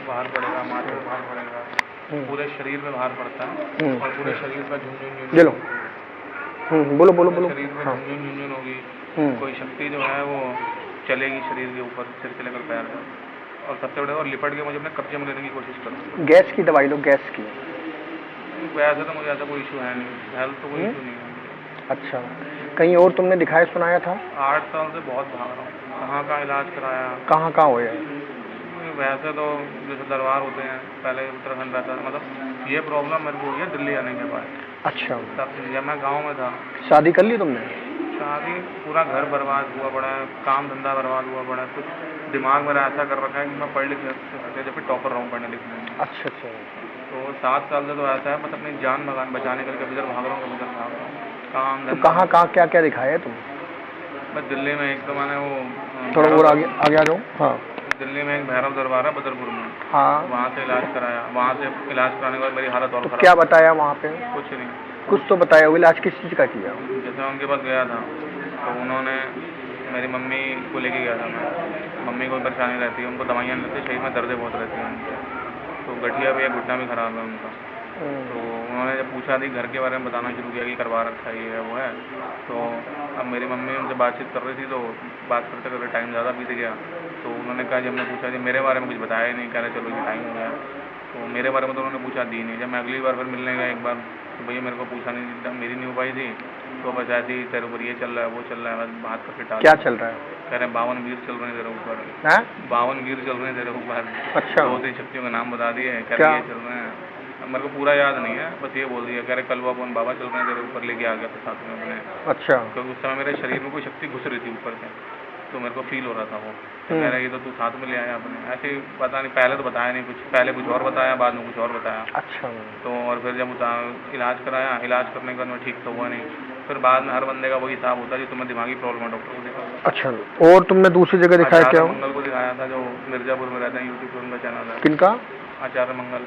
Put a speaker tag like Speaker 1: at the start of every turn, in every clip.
Speaker 1: बाहर पड़ेगा, माथे पे बाहर पड़ेगा, पूरे शरीर में बाहर पड़ता है और पूरे शरीर का झुनझुन
Speaker 2: बोलो बोलो बोलो बोलो।
Speaker 1: शरीर में झुनझुन होगी। कोई शक्ति जो है वो चलेगी शरीर के ऊपर, सिर से लेकर पैर तक, और सबसे बड़े और लिपट के मुझे अपने कब्जे में लेने की कोशिश करो।
Speaker 2: गैस की दवाई लो, गैस की।
Speaker 1: वैसे तो मुझे ऐसा कोई इशू है नहीं, हेल्थ तो कोई इशू नहीं है।
Speaker 2: अच्छा, कहीं और तुमने दिखाया सुनाया था?
Speaker 1: 8 साल से बहुत भाग रहा हूँ, कहाँ का इलाज कराया,
Speaker 2: कहाँ हुए?
Speaker 1: वैसे तो जैसे दरबार होते हैं, पहले उत्तराखंड रहता था, मतलब ये प्रॉब्लम मेरे को हुई है दिल्ली आने के बाद।
Speaker 2: अच्छा,
Speaker 1: तब जब मैं गांव में था।
Speaker 2: शादी कर ली तुमने?
Speaker 1: शादी, पूरा घर बर्बाद हुआ पड़ा है, काम धंधा बर्बाद हुआ पड़ा है, कुछ दिमाग मेरा ऐसा कर रखा है कि मैं पढ़ लिख सकते जब भी टॉपर रहा हूँ पढ़ने लिखने में।
Speaker 2: अच्छा अच्छा।
Speaker 1: तो 7 साल से तो ऐसा है, बस अपनी जान बचाने के लिए कभी इधर भाग रहा हूँ, कभी इधर भाग रहा हूँ, काम
Speaker 2: तो
Speaker 1: धंधा।
Speaker 2: कहाँ क्या क्या दिखाया है तुम?
Speaker 1: मैं दिल्ली में एक तो मैंने वो
Speaker 2: थोड़ा और आगे आ जाओ। हाँ,
Speaker 1: दिल्ली में एक भैरव दरबार है बदरपुर में,
Speaker 2: हाँ,
Speaker 1: वहाँ से इलाज कराया। वहाँ से इलाज कराने के बाद मेरी हालत और
Speaker 2: तो
Speaker 1: खराब।
Speaker 2: क्या बताया वहाँ पे?
Speaker 1: कुछ नहीं।
Speaker 2: कुछ तो बताया, वो इलाज किस चीज़ का किया?
Speaker 1: जैसे मैं उनके पास गया था तो उन्होंने, मेरी मम्मी को लेके गया था मैं, मम्मी को परेशानी रहती है, उनको दवाइयाँ लेती है, शरीर में दर्दें बहुत रहती हैं उनके, तो गठिया भी है, घुटना भी ख़राब है उनका। तो उन्होंने जब पूछा थी घर के बारे में बताना शुरू किया कि करवा रखा है, ये है वो है। तो अब मेरी मम्मी उनसे बातचीत कर रही थी, तो बात करते करते टाइम ज़्यादा बीत गया। तो उन्होंने कहा, जब मैं पूछा कि मेरे बारे में कुछ बताया ही नहीं, कह रहे चलो ये टाइम हो गया। तो मेरे बारे में तो उन्होंने पूछा दी नहीं। जब मैं अगली बार फिर मिलने गया एक बार, तो भैया मेरे को पूछा नहीं, मेरी नहीं हो पाई थी, तो बस ऐसे ही तेरे ऊपर ये चल रहा है वो चल रहा है, बस बात करके टाल।
Speaker 2: क्या चल रहा है?
Speaker 1: कह रहे 52 वीर चल रहे हैं तेरे ऊपर। 52 वीर चल रहे हैं तेरे ऊपर।
Speaker 2: अच्छा,
Speaker 1: 2-3 शक्तियों का नाम बता दिए, कह रहे ये चल रहे हैं। अब मेरे को पूरा याद नहीं है, बस ये बोल दिया, कह रहे कल वो बाबा चल रहे हैं तेरे ऊपर, लेके आ गया था साथ में अपने।
Speaker 2: अच्छा,
Speaker 1: क्योंकि उस समय मेरे शरीर में कोई शक्ति घुस रही थी ऊपर से, तो मेरे को फील हो रहा था वो। तो कह रहे ये तो तू साथ में ले आया अपने, ऐसे ही पता नहीं, पहले तो बताया नहीं कुछ, पहले कुछ और बताया, बाद में कुछ और बताया।
Speaker 2: अच्छा।
Speaker 1: तो और फिर जब इलाज कराया, इलाज करने के बाद मैं ठीक तो हुआ नहीं। फिर बाद में हर बंदे का वही हिसाब होता है कि तुम्हें दिमागी प्रॉब्लम है, डॉक्टर को दिखाओ।
Speaker 2: अच्छा, और तुमने दूसरी जगह दिखाया क्या?
Speaker 1: आचार्य मंगल को दिखाया था, जो मिर्जापुर में रहते हैं, यूट्यूब पर उनका चैनल है।
Speaker 2: किनका?
Speaker 1: आचार्य मंगल।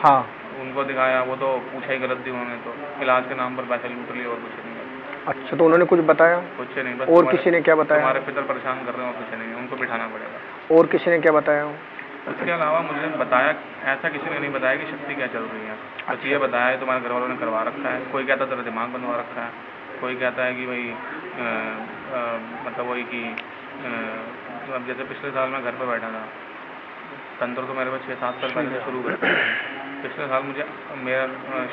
Speaker 2: हाँ,
Speaker 1: उनको दिखाया, वो तो पूछा ही गलत थी उन्होंने, तो इलाज के नाम पर पैसे लूट लिए और कुछ नहीं।
Speaker 2: अच्छा, तो उन्होंने कुछ बताया?
Speaker 1: कुछ नहीं, बस
Speaker 2: और किसी ने क्या बताया?
Speaker 1: तुम्हारे पितर परेशान कर रहे हो, कुछ नहीं, उनको बिठाना पड़ेगा।
Speaker 2: और किसी ने क्या बताया?
Speaker 1: उसके अलावा मुझे बताया, ऐसा किसी ने नहीं बताया कि शक्ति क्या चल रही है। बस ये बताया है तुम्हारे घर वालों ने करवा रखा है। कोई कहता है तेरा दिमाग बनवा रखा है, कोई कहता है कि भाई मतलब वही कि अब जैसे पिछले साल मैं घर पर बैठा था, तंत्र तो मेरे को 6-7 साल पहले से शुरू कर दिया। पिछले साल मुझे, मेरा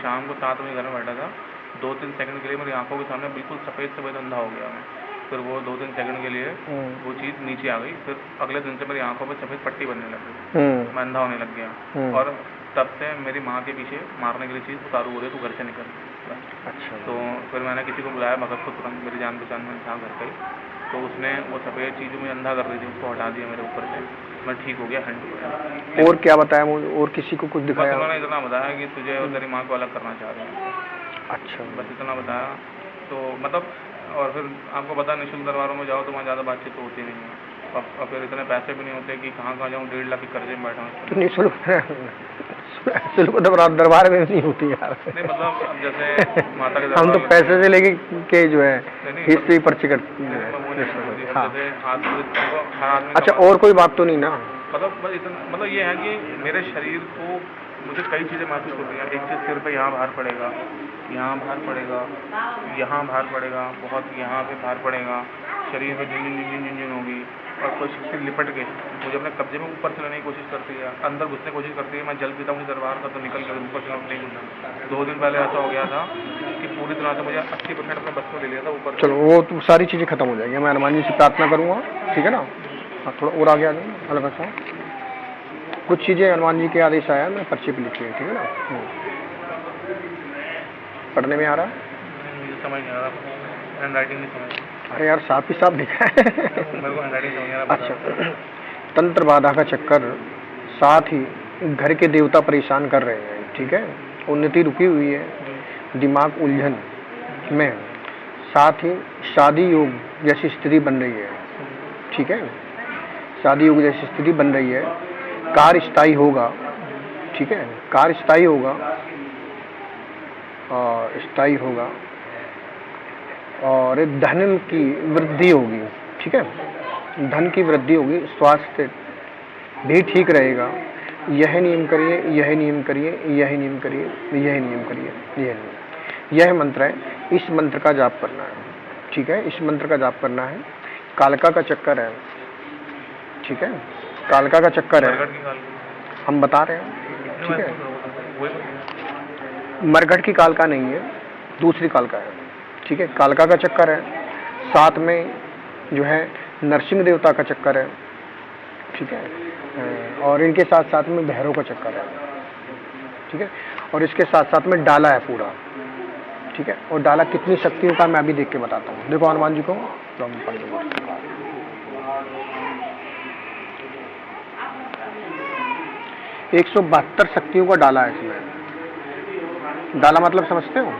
Speaker 1: शाम को 7 बजे घर में बैठा था, 2-3 सेकंड के लिए मेरी आंखों के सामने बिल्कुल सफ़ेद अंधा हो गया मैं। फिर वो 2-3 सेकंड के लिए वो चीज़ नीचे आ गई, फिर अगले दिन से मेरी आंखों में सफ़ेद पट्टी बनने लग गई, मैं अंधा होने लग गया। और तब से मेरी माँ के पीछे मारने के लिए चीज़ उतारू हो रही, तू घर से निकल।
Speaker 2: अच्छा,
Speaker 1: तो फिर मैंने किसी को बुलाया, भगत को, तुरंत मेरी जान पहचान में था घर पे, तो उसने वो सफ़ेद चीज़ मुझे अंधा कर रही थी, उसको हटा दिया मेरे ऊपर से, मैं ठीक हो गया 100%।
Speaker 2: और क्या बताया मुझे? और किसी को कुछ दिखाया?
Speaker 1: उन्होंने इतना बताया कि तुझे और तेरी माँ को अलग करना चाह रहे हैं।
Speaker 2: अच्छा,
Speaker 1: बस इतना बताया। तो मतलब, और फिर आपको पता निःशुल्क दरबारों में जाओ तो वहाँ ज़्यादा बातचीत तो होती नहीं है। अब फिर इतने पैसे भी नहीं होते कि कहाँ जाऊँ, 1.5 लाख के कर्जे में बैठा हूँ।
Speaker 2: तो निःशुल्क दरबार में नहीं होती यार।
Speaker 1: नहीं मतलब, अब जैसे माता के
Speaker 2: हम तो पैसे से लेके के जो है हिस्ट्री पर्ची
Speaker 1: हाँ,
Speaker 2: करते
Speaker 1: हैं।
Speaker 2: अच्छा, और कोई बात तो नहीं ना?
Speaker 1: मतलब बस इतना, मतलब ये है कि मेरे शरीर को मुझे कई चीज़ें महसूस होती हैं। एक चीज़ सिर पे यहाँ भार पड़ेगा, यहाँ भार पड़ेगा, यहाँ भार पड़ेगा, बहुत यहाँ पे भार पड़ेगा, शरीर में झुनझुन होगी, और कोई शक्ति लिपट के मुझे अपने कब्जे में ऊपर से लेने की कोशिश करती है, अंदर घुसने की कोशिश करती है। मैं जल पीता हूँ दरबार का, तो निकल कर ऊपर से नहीं घुसना। 2 दिन पहले ऐसा हो गया था कि पूरी तरह से मुझे 80% अपने बस में ले लिया था ऊपर।
Speaker 2: चलो, वो तो सारी चीज़ें खत्म हो जाएगी, मैं हनुमान जी से प्रार्थना करूँगा, ठीक है ना? हाँ, थोड़ा और आगे आ जाए, अलग सा कुछ चीज़ें हनुमान जी के आदेश आया, मैं पर्चे पे लिखी है, ठीक है ना? पढ़ने में आ रहा?
Speaker 1: मुझे समझ नहीं आ रहा, हैंड राइटिंग नहीं समझ।
Speaker 2: अरे यार, साफ ही साफ लिखा है।
Speaker 1: मेरे को हैंड राइटिंग समझ आ रहा।
Speaker 2: अच्छा, तंत्र बाधा का चक्कर, साथ ही घर के देवता परेशान कर रहे हैं, ठीक है? उन्नति रुकी हुई है, दिमाग उलझन में, साथ ही शादी योग जैसी स्थिति बन रही है, ठीक है? शादी योग जैसी स्थिति बन रही है, कार्य स्थायी होगा, ठीक है? कार्य स्थायी होगा, स्थायी होगा, और धन की वृद्धि होगी, ठीक है? धन की वृद्धि होगी, स्वास्थ्य भी ठीक रहेगा, यह नियम करिए, यह नियम करिए, यह नियम करिए, यह नियम करिए, यह नियम। यह मंत्र है, इस मंत्र का जाप करना है, ठीक है। इस मंत्र का जाप करना है। कालका का चक्कर है, ठीक है, कालका का चक्कर है, हम बता रहे हैं, ठीक है। मरघट की कालका नहीं है, दूसरी कालका है, ठीक है। कालका का चक्कर है, साथ में जो है नरसिंह देवता का चक्कर है, ठीक है, और इनके साथ साथ में भैरव का चक्कर है, ठीक है, और इसके साथ साथ में डाला है पूरा, ठीक है। और डाला कितनी शक्तियों का मैं अभी देख के बताता हूँ। देखो हनुमान जी को, तो हम पढ़ लेंगे। 172 शक्तियों का डाला है इसमें। डाला मतलब समझते हो?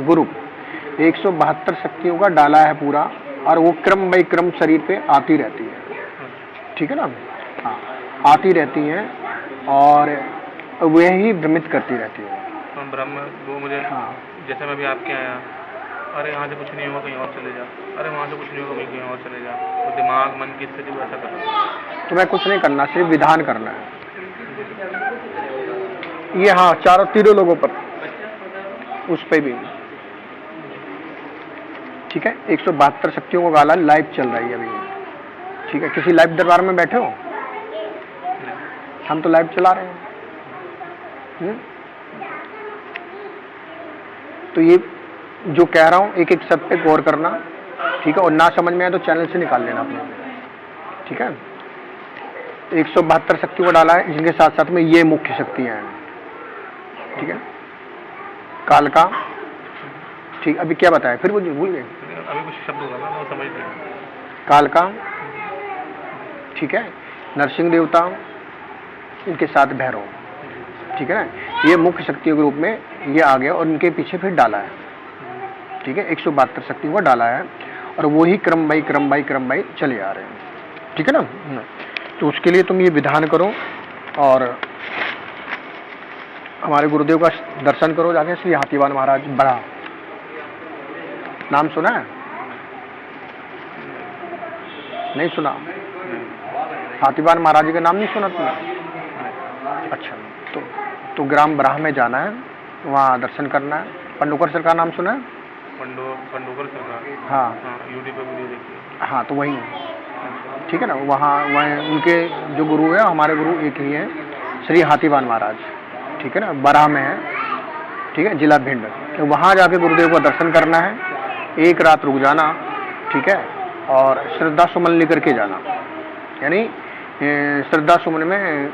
Speaker 2: ग्रुप। 172 शक्तियों का डाला है पूरा, और वो क्रम बाई क्रम शरीर पे आती रहती है, ठीक है ना। हाँ, आती रहती हैं और वह ही भ्रमित करती रहती है।
Speaker 1: ब्रह्म वो मुझे, हाँ, जैसे मैं भी आपके आया, अरे यहाँ से कुछ नहीं होगा कहीं और चले जा, अरे वहाँ से कुछ नहीं होगा कहीं और चले जा, तो दिमाग मन की स्थिति ऐसा करना।
Speaker 2: तुम्हें कुछ नहीं करना, सिर्फ विधान करना है ये। हाँ, चारों तीनों लोगों पर, उस पे भी, ठीक है। 172 शक्तियों को गाला लाइव चल रही है अभी, ठीक है। किसी लाइव दरबार में बैठे हो? हम तो लाइव चला रहे हैं। तो ये जो कह रहा हूं एक एक शब्द पे गौर करना, ठीक है। और ना समझ में आए तो चैनल से निकाल लेना अपने, ठीक है। 172 शक्तियों को डाला है, जिनके साथ साथ में ये मुख्य शक्तियां हैं, ठीक है। कालका, ठीक। अभी क्या बताया फिर? भूल गए?
Speaker 1: अभी कुछ शब्द होगा वो समझ नहीं।
Speaker 2: कालका, ठीक है, नरसिंह देवता, इनके साथ भैरव, ठीक है ना। ये मुख्य शक्तियों के रूप में ये आ गया, और इनके पीछे फिर डाला है, ठीक है। 172 शक्तियों को डाला है, और वो ही क्रम बाई चले आ रहे हैं, ठीक है ना। तो उसके लिए तुम ये विधान करो, और हमारे गुरुदेव का दर्शन करो जाके, श्री हाथीवान महाराज बड़ा। नाम सुना है? नहीं सुना? हाथीवान महाराज जी का नाम नहीं सुना तुमने? अच्छा, तो ग्राम बराह में जाना है, वहाँ दर्शन करना है। पंडोकर सर का नाम सुना है?
Speaker 1: पंडोकर सर का?
Speaker 2: हाँ,
Speaker 1: यूट्यूब पे वीडियो देखी।
Speaker 2: हाँ, तो वही, ठीक है ना। वहाँ उनके जो गुरु है, हमारे गुरु एक ही है, श्री हाथीवान महाराज, ठीक है ना, बराह में है, ठीक है, जिला भिंड। तो वहाँ जाके गुरुदेव का दर्शन करना है, एक रात रुक जाना, ठीक है, और श्रद्धा सुमन लेकर के जाना, यानी श्रद्धा सुमन में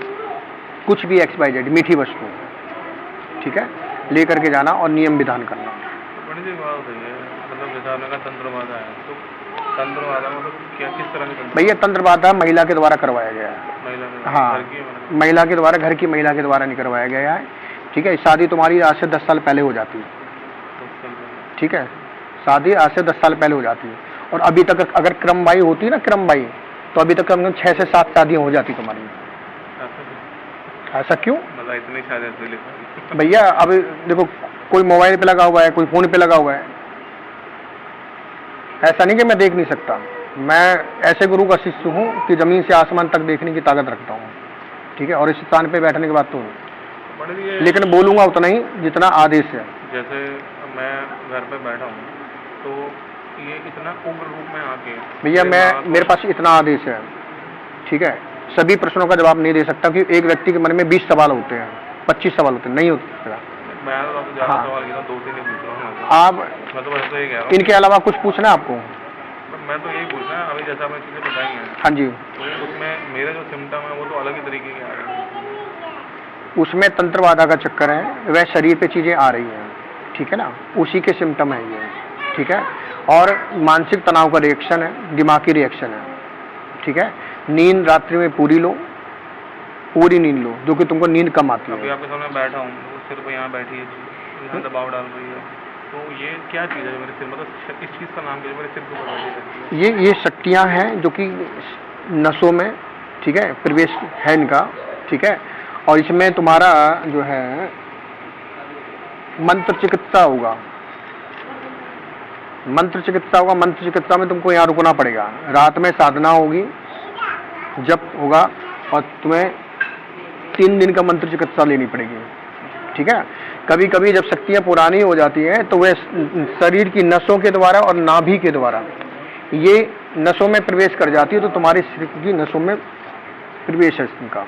Speaker 2: कुछ भी XYZ मीठी वस्तु, ठीक है, लेकर के जाना, और नियम विधान करना।
Speaker 1: बड़ी सी बात है, मतलब जैसा आपने कहा तंत्रबाधा है, तो तंत्रबाधा मतलब क्या, किस तरह की?
Speaker 2: भैया तंत्रबाधा महिला के द्वारा करवाया गया है। हाँ, महिला के द्वारा, घर की महिला के द्वारा नहीं करवाया गया है, ठीक है। शादी तुम्हारी आज से 10 साल पहले हो जाती है, ठीक है। शादी आज से 10 साल पहले हो जाती है, और अभी तक अगर क्रमवाई होती है ना, क्रमवाई, तो अभी तक कम 6 से 7 शादियाँ हो जाती तुम्हारी। ऐसा क्यों?
Speaker 1: मतलब इतनी शादी?
Speaker 2: भैया अब देखो, कोई मोबाइल पे लगा हुआ है, कोई फोन पे लगा हुआ है, ऐसा नहीं कि मैं देख नहीं सकता। मैं ऐसे गुरु का शिष्य हूँ कि जमीन से आसमान तक देखने की ताकत रखता हूँ, ठीक है। और इस स्थान पे बैठने के बाद तो, लेकिन बोलूँगा उतना ही जितना आदेश है।
Speaker 1: जैसे मैं घर पे बैठा हूँ, तो ये इतना उग्र रूप में आके,
Speaker 2: भैया मेरे पास इतना आदेश है, ठीक है। सभी प्रश्नों का जवाब नहीं दे सकता, कि एक व्यक्ति के मन में 20 सवाल होते हैं, 25 सवाल होते हैं, नहीं होते।
Speaker 1: मैं तो आपको ज़्यादा सवाल किया, 2-3 ही पूछ रहा हूँ।
Speaker 2: आप,
Speaker 1: मैं तो बस तो ये कह रहा हूँ,
Speaker 2: इनके अलावा कुछ पूछना है आपको?
Speaker 1: मैं तो यही पूछना है, अभी जैसा आपने चीज़ें बताई हैं,
Speaker 2: हाँ जी,
Speaker 1: तो उसमें मेरे जो सिम्टम है वो तो अलग ही तरीके के आ रहे हैं।
Speaker 2: उसमें तंत्रबाधा का चक्कर है, वह शरीर पे चीज़ें आ रही हैं, ठीक है ना, उसी के सिम्टम है ये, ठीक है। और मानसिक तनाव का रिएक्शन है, दिमागी रिएक्शन है, ठीक है। नींद रात्रि में पूरी लो, पूरी नींद लो, जो कि तुमको नींद कम आती है।
Speaker 1: अभी आपके सामने बैठा हूँ, सिर पे यहाँ बैठी है, यहाँ दबाव डाल रही है, तो ये क्या चीज़ है मेरे सिर, मतलब इस चीज़ का नाम क्या है मेरे सिर को बता दीजिए?
Speaker 2: ये शक्तियाँ हैं जो कि नसों में, ठीक है, प्रवेश है इनका, ठीक है। और इसमें तुम्हारा जो है मंत्र चिकित्सा होगा, मंत्र चिकित्सा में तुमको यहाँ रुकना पड़ेगा। रात में साधना होगी, जप होगा, और तुम्हें 3 दिन का मंत्र चिकित्सा लेनी पड़ेगी, ठीक है। कभी कभी जब शक्तियाँ पुरानी हो जाती हैं तो वे शरीर की नसों के द्वारा और नाभि के द्वारा ये नसों में प्रवेश कर जाती है, तो तुम्हारी शरीर की नसों में प्रवेश है इनका,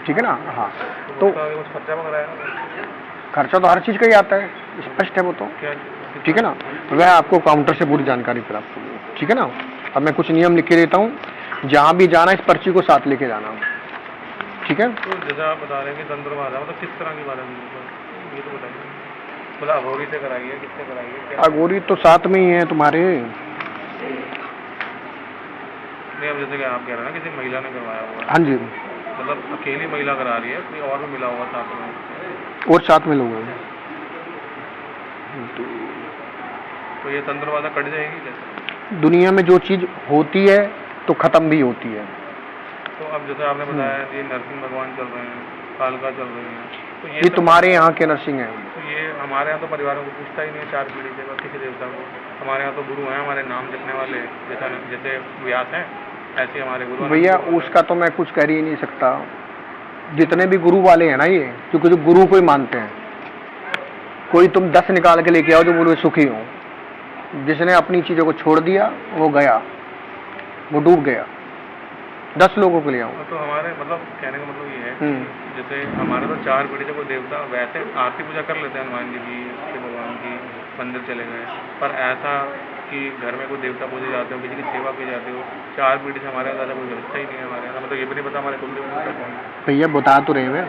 Speaker 2: ठीक है ना। हाँ, तो
Speaker 1: कुछ खर्चा वगैरह है?
Speaker 2: खर्चा तो हर चीज़ का ही आता है, स्पष्ट है वो तो,
Speaker 1: क्या?
Speaker 2: ठीक है ना। वह आपको काउंटर से पूरी जानकारी प्राप्त होगी, ठीक है ना। अब मैं कुछ नियम लिख के देता हूँ, जहाँ भी जाना इस पर्ची को साथ लेके जाना, ठीक है।
Speaker 1: तो जैसा आप बता रहे हैं कि तंत्र बाधा, मतलब किस तरह की बाधा ये तो बताइए। मतलब अघोरी से कराइए, किससे कराइए?
Speaker 2: अघोरी तो साथ में ही है तुम्हारे।
Speaker 1: नहीं, अब जैसे कि आप कह रहे हैं ना किसी महिला ने करवाया हुआ है।
Speaker 2: हाँ जी,
Speaker 1: मतलब अकेली महिला करा रही है, कोई और भी मिला हुआ साथ में?
Speaker 2: और साथ में लोग हैं।
Speaker 1: तो ये तंत्र बाधा कट जाएगी कैसे? दुनिया
Speaker 2: में जो चीज़ होती है तो ख़त्म भी होती है।
Speaker 1: तो अब जैसे आपने बताया कि नरसिंह भगवान चल रहे हैं, कालका चल रही हैं, तो
Speaker 2: ये तुम्हारे यहाँ के नरसिंह हैं।
Speaker 1: तो ये हमारे यहाँ तो परिवारों को पूछता ही नहीं है 4 पीढ़ी से किसी देवता को। हमारे यहाँ तो गुरु हैं, हमारे नाम जपने वाले, जैसे व्यास हैं ऐसे हमारे गुरु।
Speaker 2: भैया उसका तो मैं कुछ कर ही नहीं सकता, जितने भी गुरु वाले हैं ना ये, क्योंकि जो गुरु को ही मानते हैं। कोई तुम 10 निकाल के लेके आओ जो बोलो सुखी हो, जिसने अपनी चीज़ों को छोड़ दिया वो गया, वो डूब गया। 10 लोगों को ले आओ।
Speaker 1: तो हमारे मतलब कहने का मतलब ये है, जैसे हमारे तो 4 पीढ़ी से कोई देवता, वैसे आरती पूजा कर लेते हैं हनुमान जी की, शिव भगवान की, मंदिर चले गए, पर ऐसा कि घर में कोई देवता पूजे जाते हो, किसी की सेवा की जाती हो, 4 पीढ़ी से हमारे यहाँ ज़्यादा कोई व्यवस्था ही नहीं है हमारे यहाँ। मतलब ये भी नहीं पता हमारे कुल देवता कौन है।
Speaker 2: भैया बता तो रहे हैं,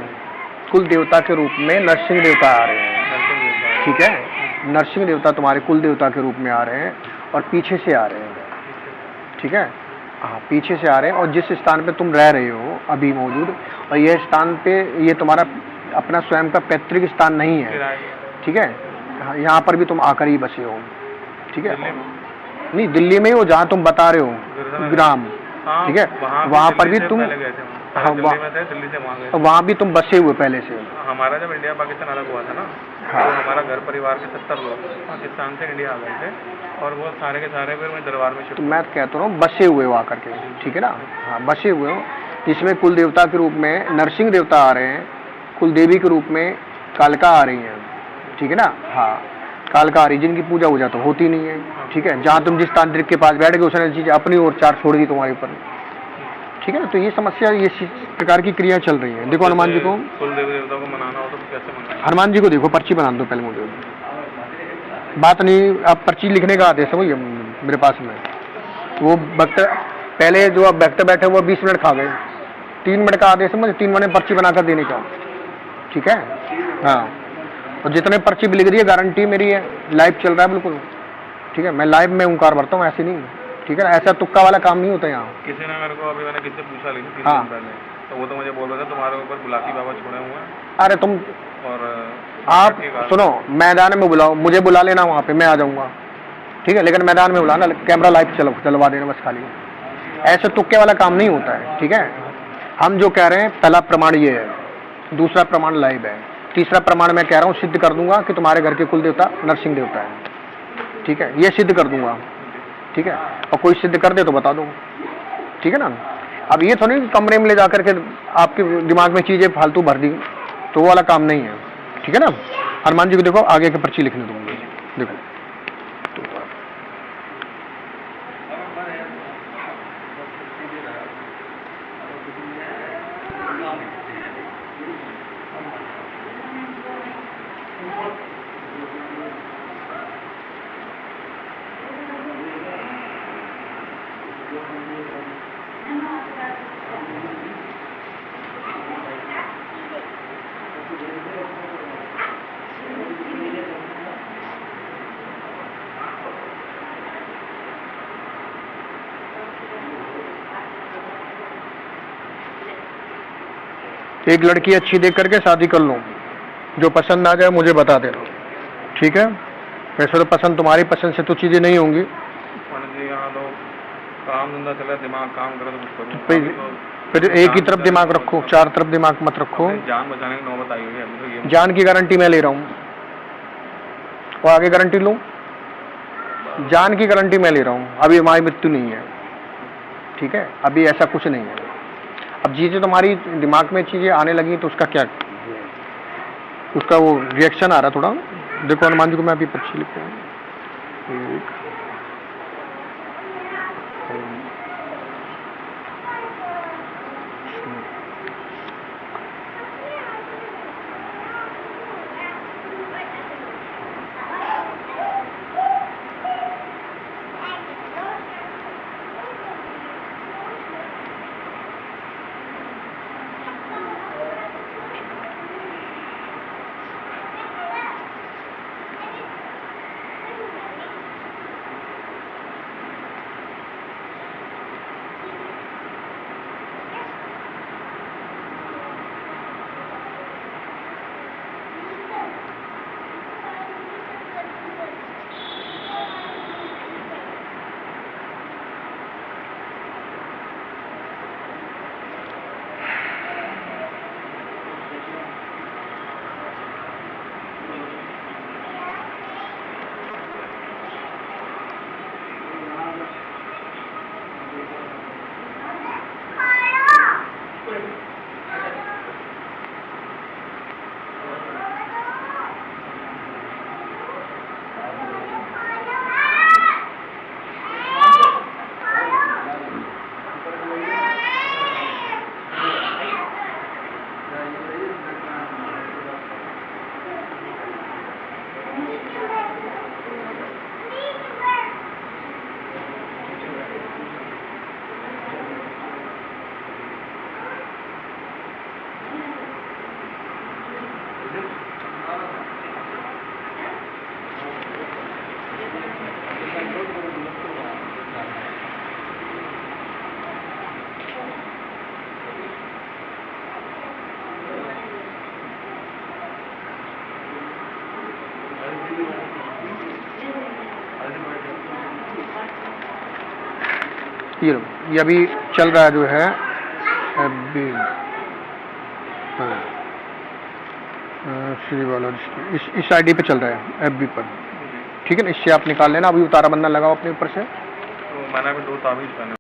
Speaker 2: कुल देवता के रूप में नरसिंह देवता आ रहे हैं,
Speaker 1: नरसिंह देवता,
Speaker 2: ठीक है। नरसिंह देवता तुम्हारे कुल देवता के रूप में आ रहे हैं और पीछे से आ रहे हैं, ठीक है। हाँ, पीछे से आ रहे हैं। और जिस स्थान पे तुम रह रहे हो अभी मौजूद, और यह स्थान पे ये तुम्हारा अपना स्वयं का पैतृक स्थान नहीं है, ठीक है। हाँ, यहाँ पर भी तुम आकर ही बसे हो, ठीक है। नहीं, दिल्ली में ही हो जहाँ तुम बता रहे हो ग्राम, ठीक है। वहाँ पर भी तुम, हाँ,
Speaker 1: दिल्ली से वहाँ गए,
Speaker 2: वहाँ भी तुम बसे हुए पहले से।
Speaker 1: हमारा जब इंडिया पाकिस्तान अलग हुआ था ना,
Speaker 2: हाँ,
Speaker 1: तो हमारा घर परिवार के 70 लोग पाकिस्तान से इंडिया आ गए थे, और वो सारे के सारे फिर मैं दरबार में शिफ्ट।
Speaker 2: तो मैं कहता हूँ बसे हुए हो आकर के, ठीक है ना। हाँ, बसे हुए हो। इसमें कुल देवता के रूप में नरसिंह देवता आ रहे हैं, कुल देवी के रूप में कालका आ रही हैं, ठीक है ना। हाँ, कालका आ रही, जिनकी पूजा वूजा तो होती नहीं है, ठीक है। जहाँ तुम जिस तांत्रिक के पास बैठ गए उसने चीज़ अपनी ओर 4 छोड़ दी तुम्हारे ऊपर, ठीक है ना। तो ये समस्या, ये प्रकार की क्रिया चल रही है। देखो हनुमान जी को,
Speaker 1: कुल देवी देवता को मनाना हो तो कैसे मनाना?
Speaker 2: हनुमान जी को देखो, पर्ची बना दो पहले मुझे, बात नहीं, आप पर्ची लिखने का आदेश है वो मेरे पास में। वो वक्त पहले जो अब वक्त बैठे वो 20 मिनट खा गए, 3 मिनट का आदेश है मुझे, 3 मिनट में पर्ची बनाकर देने का, ठीक है। हाँ, और जितने पर्ची भी लिख रही है गारंटी मेरी है, लाइव चल रहा है बिल्कुल, ठीक है। मैं लाइव में ओंकार भरता हूँ, ऐसे नहीं, ठीक है ना। ऐसा तुक्का वाला काम नहीं होता यहाँ।
Speaker 1: किसी ने मेरे को अभी, मैंने किससे पूछा लेकिन 3
Speaker 2: हाँ,
Speaker 1: दिन पहले, तो वो तो मुझे बोल रहा था तुम्हारे ऊपर बुलाकी बाबा छोड़े हुए हैं।
Speaker 2: अरे तुम,
Speaker 1: और
Speaker 2: आप सुनो, मैदान में बुलाओ, मुझे बुला लेना वहाँ पे, मैं आ जाऊँगा, ठीक है। लेकिन मैदान में बुलाना, कैमरा लाइव चलवा देना बस खाली, ऐसे तुक्के वाला काम नहीं होता है, ठीक है। हम जो कह रहे हैं, पहला प्रमाण ये है, दूसरा प्रमाण लाइव है, तीसरा प्रमाण मैं कह रहा हूँ सिद्ध कर दूंगा कि तुम्हारे घर के कुल देवता नरसिंह देवता है, ठीक है। ये सिद्ध कर दूंगा, ठीक है। और कोई सिद्ध कर दे तो बता दो, ठीक है ना। अब ये तो नहीं कमरे में ले जाकर के आपके दिमाग में चीज़ें फालतू भर दी, तो वो वाला काम नहीं है, ठीक है ना। हनुमान जी को देखो, आगे की पर्ची लिखने दूंगा, देखो। एक लड़की अच्छी देख करके शादी कर लो, जो पसंद आ जाए मुझे बता देना, ठीक है। वैसे तो पसंद, तुम्हारी पसंद से तो चीज़ें नहीं होंगी।
Speaker 1: यहाँ लोग काम धंधा चला, दिमाग काम करे तो कुछ करो,
Speaker 2: फिर एक ही तरफ दिमाग रखो, 4 तरफ दिमाग मत रखो।
Speaker 1: जान बचाने की नौबत आई हुई है अभी तो। ये
Speaker 2: जान की गारंटी मैं ले रहा हूँ, और आगे गारंटी लूँ, जान की गारंटी मैं ले रहा हूँ। अभी हमारी मृत्यु नहीं है, ठीक है, अभी ऐसा कुछ नहीं है। अब चीज़ें तुम्हारी दिमाग में चीज़ें आने लगी तो उसका क्या, उसका वो रिएक्शन आ रहा थोड़ा। देखो हनुमान जी को मैं अभी 25 लिखता हूँ। ये अभी चल रहा है जो है अभी, हाँ, श्री बालाजी इस आईडी पे चल रहा है एफबी पर, ठीक है ना। इससे आप निकाल लेना। अभी उतारा बंधन लगाओ अपने ऊपर से।
Speaker 1: तो मैंने अभी 2 ताबीज़ पहने।